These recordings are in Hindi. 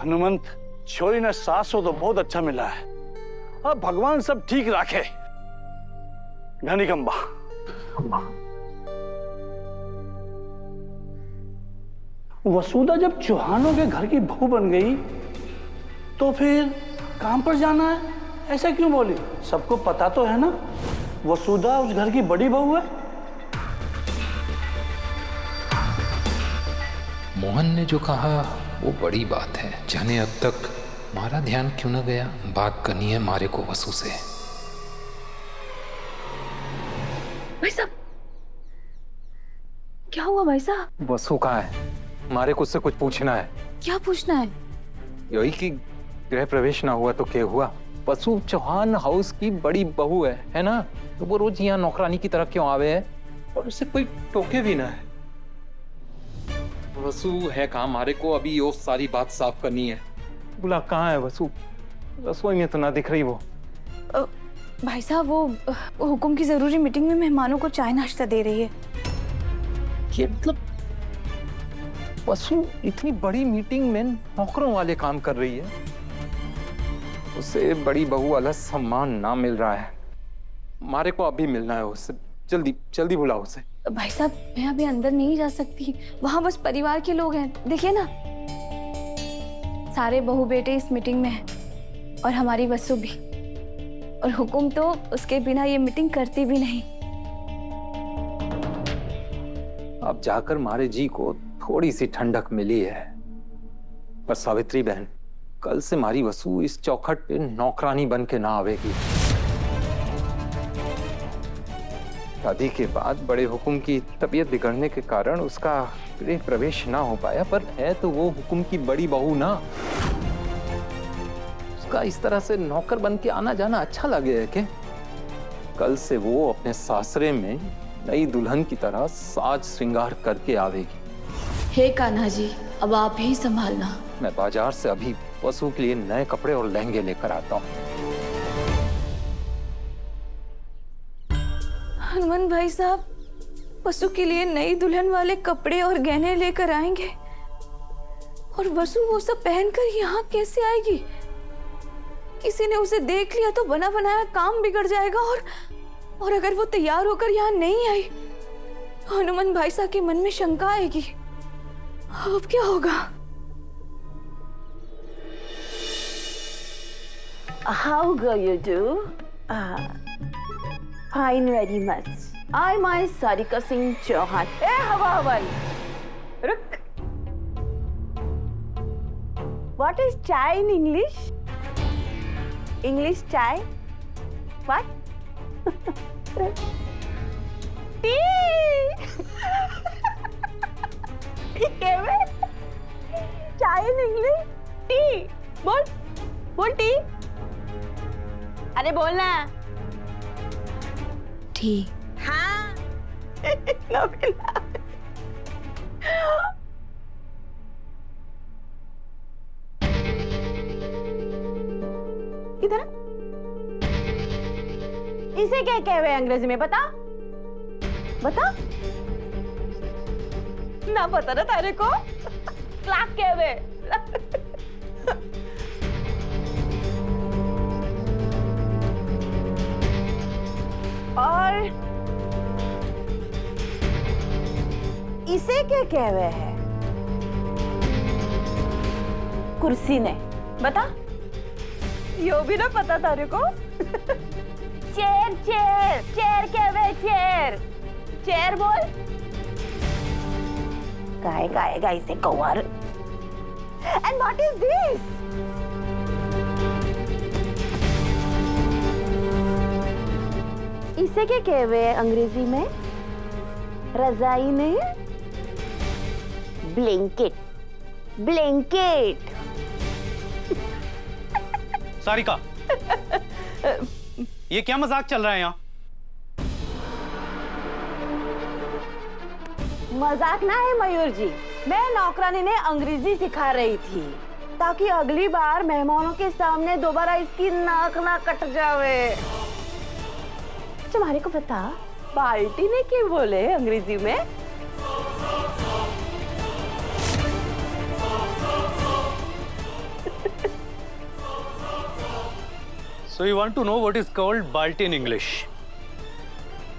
हनुमंत, छोरी ने सास हो तो बहुत अच्छा मिला है। अब भगवान सब ठीक रखे। घनीकंबा। वसुधा जब चौहानों के घर की बहू बन गई तो फिर काम पर जाना है, ऐसा क्यों बोली? सबको पता तो है ना, वसुधा उस घर की बड़ी बहू है। मोहन ने जो कहा वो बड़ी बात है। जाने अब तक हमारा ध्यान क्यों न गया। बात करनी है मारे को वसु से। भाई साहब, क्या हुआ भाई साहब? वसु कहाँ है? मारे को उससे कुछ पूछना है। क्या पूछना है? यही कि गृह प्रवेश ना हुआ तो क्या हुआ? वसु चौहान हाउस की बड़ी बहू है ना? तो वो रोज यहाँ नौकरानी की तरह क्यों आवे है और उसे कोई टोके भी ना है। वसु है कहाँ? मारे को अभी वो सारी बात साफ करनी है। बोला कहाँ है वसु? रसोई में तो ना दिख रही वो। भाई साहब, वो हुकुम की जरूरी मीटिंग में मेहमानों को चाय नाश्ता दे रही है। ये मतलब वसु इतनी बड़ी मीटिंग में नौकरों वाले काम कर रही है, उसे बड़ी बहू वाला सम्मान ना मिल रहा है। मारे को अभी मिलना है उससे। जल्दी जल्दी बुलाओ उसे। भाई साहब, मैं अभी अंदर नहीं जा सकती, वहां बस परिवार के लोग हैं। देखिए ना, सारे बहू बेटे इस मीटिंग में हैं और हमारी वसु भी। और हुकुम तो उसके बिना ये मीटिंग करती भी नहीं। अब जाकर मारे जी को थोड़ी सी ठंडक मिली है। पर सावित्री बहन, कल से मारी वसु इस चौखट पे नौकरानी बन के ना आवेगी। शादी के बाद बड़े हुकुम की तबीयत बिगड़ने के कारण उसका गृह प्रवेश ना हो पाया, पर है तो वो हुकुम की बड़ी बहू ना। उसका इस तरह से नौकर बन के आना जाना अच्छा लगे है कि? कल से वो अपने सासरे में नई दुल्हन की तरह साज श्रृंगार करके आवेगी। हे कान्हा जी, अब आप ही संभालना। मैं बाजार से अभी वसु के लिए नए कपड़े और लहंगे लेकर आता हूँ। हनुमान भाई साहब वसु के लिए नई दुल्हन वाले कपड़े और गहने लेकर आएंगे, और वसु वो सब पहनकर यहाँ कैसे आएगी? किसी ने उसे देख लिया तो बना बनाया काम बिगड़ जाएगा। और अगर वो तैयार होकर यहाँ नहीं आई तो हनुमान भाई साहब के मन में शंका आएगी। अब क्या होगा? How go you do? Fine, very much. I'm Sarika Singh Chauhan. Hey, Hawawan! Ruk. What is chai in English? English chai? What? Tea! Chai in English? Tea! बोल टी। अरे बोलना। ठीक। हाँ। इधर इसे क्या कहे हुए अंग्रेजी में? बता बता। ना पता ना तारे को? क्लाक कहे हुए। और इसे क्या कह रहे हैं? कुर्सी ने। बता। यो भी ना पता तारे को? चेयर चेयर चेयर कह रहे। चेयर चेयर बोल। गाएगा इसे Kaur. And what is this? इसे क्या कह रहे हैं अंग्रेजी में? रजाई ने? ब्लैंकेट। ब्लैंकेट। सारिका, ये क्या मजाक चल रहा है यहाँ? मजाक ना है मयूर जी, मैं नौकरानी ने अंग्रेजी सिखा रही थी ताकि अगली बार मेहमानों के सामने दोबारा इसकी नाक ना कट जावे। तुम्हारे को पता बाल्टी ने क्या बोले अंग्रेजी में? So you want to know what is called Balti in English?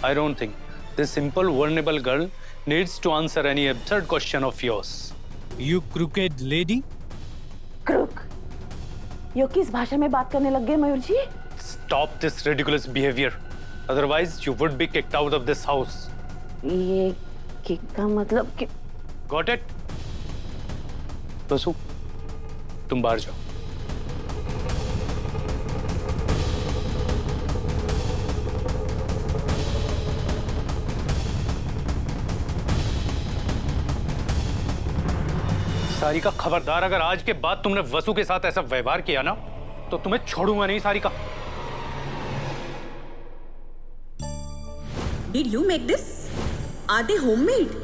I don't think this simple, vulnerable girl needs to answer any absurd question of yours. You crooked lady? Crook, यो किस भाषा में बात करने लग गए Mayur ji? Stop this ridiculous behavior. Otherwise, you would be kicked out of this house. ये किक का मतलब कि Got it? वसु, तुम बाहर जाओ। सारिका, खबरदार, अगर आज के बाद तुमने वसु के साथ ऐसा व्यवहार किया ना, तो तुम्हें छोड़ूंगा नहीं Sarika. Did you make this? Are they homemade?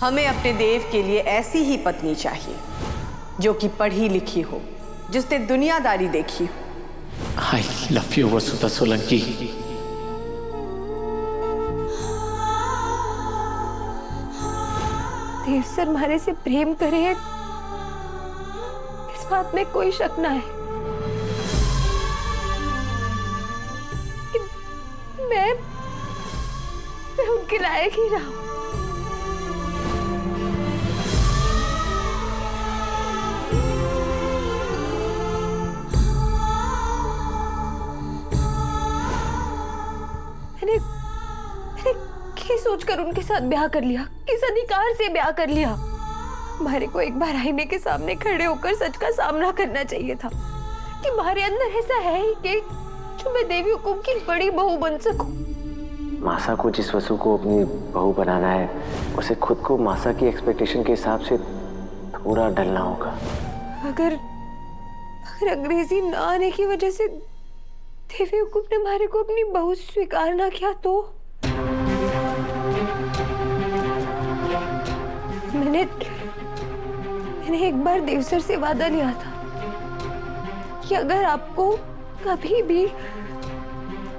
हमें अपने देव के लिए ऐसी ही पत्नी चाहिए जो कि पढ़ी लिखी हो, जिसने दुनियादारी देखी हो। I love you, Vasudha Solanki. Dev sir हमारे से प्रेम करे हैं, इस बात में कोई शक ना है। मैं उनके लायक ही रहा हूं। मैंने क्या सोचकर उनके साथ ब्याह कर लिया, किस अधिकार से ब्याह कर लिया। हमारे को एक बार आईने के सामने खड़े होकर सच का सामना करना चाहिए था कि हमारे अंदर ऐसा है ही कि जो मैं देवी हुकुम की बड़ी बहू बन सकूं। मासा को जिस वसु को अपनी बहू बनाना है, उसे खुद को मासा की एक्सपेक्टेशन के हिसाब से थोड़ा ढलना होगा। अगर अंग्रेजी ना आने की वजह से देवी हुकुम ने हमारे को अपनी बहू स्वीकार ना किया तो मैंने एक बार देवसर से वादा लिया था कि अगर आपको कभी भी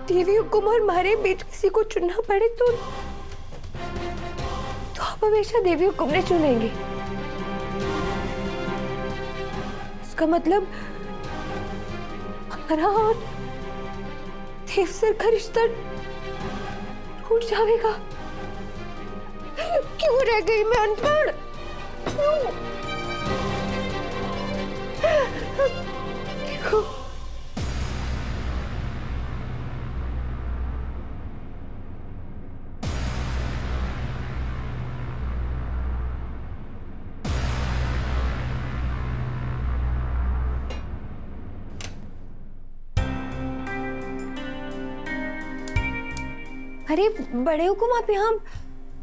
देवी हुकुम और हमारे बीच किसी को चुनना पड़े तो आप हमेशा देवी हुकुम ने चुनेंगे। इसका मतलब हमारा और देवसर का रिश्ता टूट जाएगा। क्यों रह गई मैं अनपढ़? क्यों? अरे बड़े हुकुम, आप यहाँ,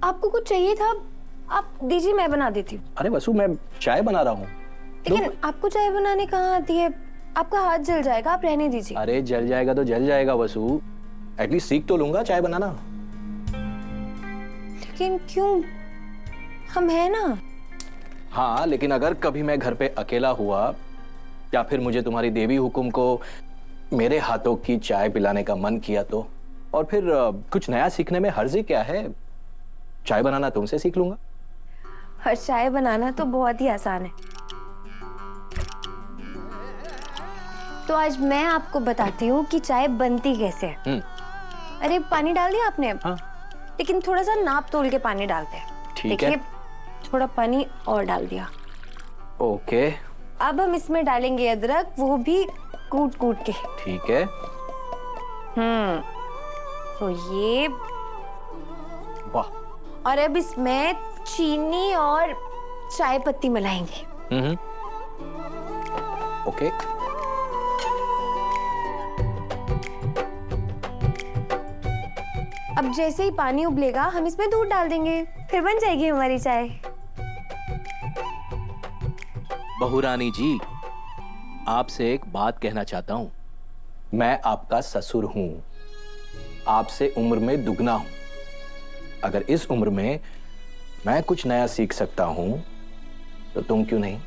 आपको कुछ चाहिए था? आप दीजिए, मैं बना देती हूँ। अरे वसु, मैं चाय बना रहा हूँ। लेकिन आपको चाय बनाने कहाँ आती है? आपका हाथ जल जाएगा, आप रहने दीजिए। अरे जल जाएगा तो जल जाएगा वसु, एटलीस्ट सीख तो लूंगा चाय बनाना। लेकिन क्यों, हम हैं ना। हाँ, लेकिन अगर कभी मैं घर पे अकेला हुआ या फिर मुझे तुम्हारी देवी हुकुम को मेरे हाथों की चाय पिलाने का मन किया तो, और फिर कुछ नया सीखने में हर्ज क्या है? चाय बनाना तुमसे सीख लूंगा। और चाय बनाना तो बहुत ही आसान है। तो आज मैं आपको बताती हूँ कि चाय बनती कैसे है। अरे पानी डाल दिया आपने? हाँ। लेकिन थोड़ा सा नाप तोल के पानी डालते हैं। ठीक है। थोड़ा पानी और डाल दिया। ओके। अब हम इसमें डालेंगे अदरक, वो भी कूट कूट के। ठीक है। तो ये, वाह। और अब इसमें चीनी और चाय पत्ती मिलाएंगे। ओके। अब जैसे ही पानी उबलेगा हम इसमें दूध डाल देंगे, फिर बन जाएगी हमारी चाय। बहुरानी जी, आपसे एक बात कहना चाहता हूँ। मैं आपका ससुर हूं, आपसे उम्र में दुगना हूं। अगर इस उम्र में मैं कुछ नया सीख सकता हूं तो तुम क्यों नहीं?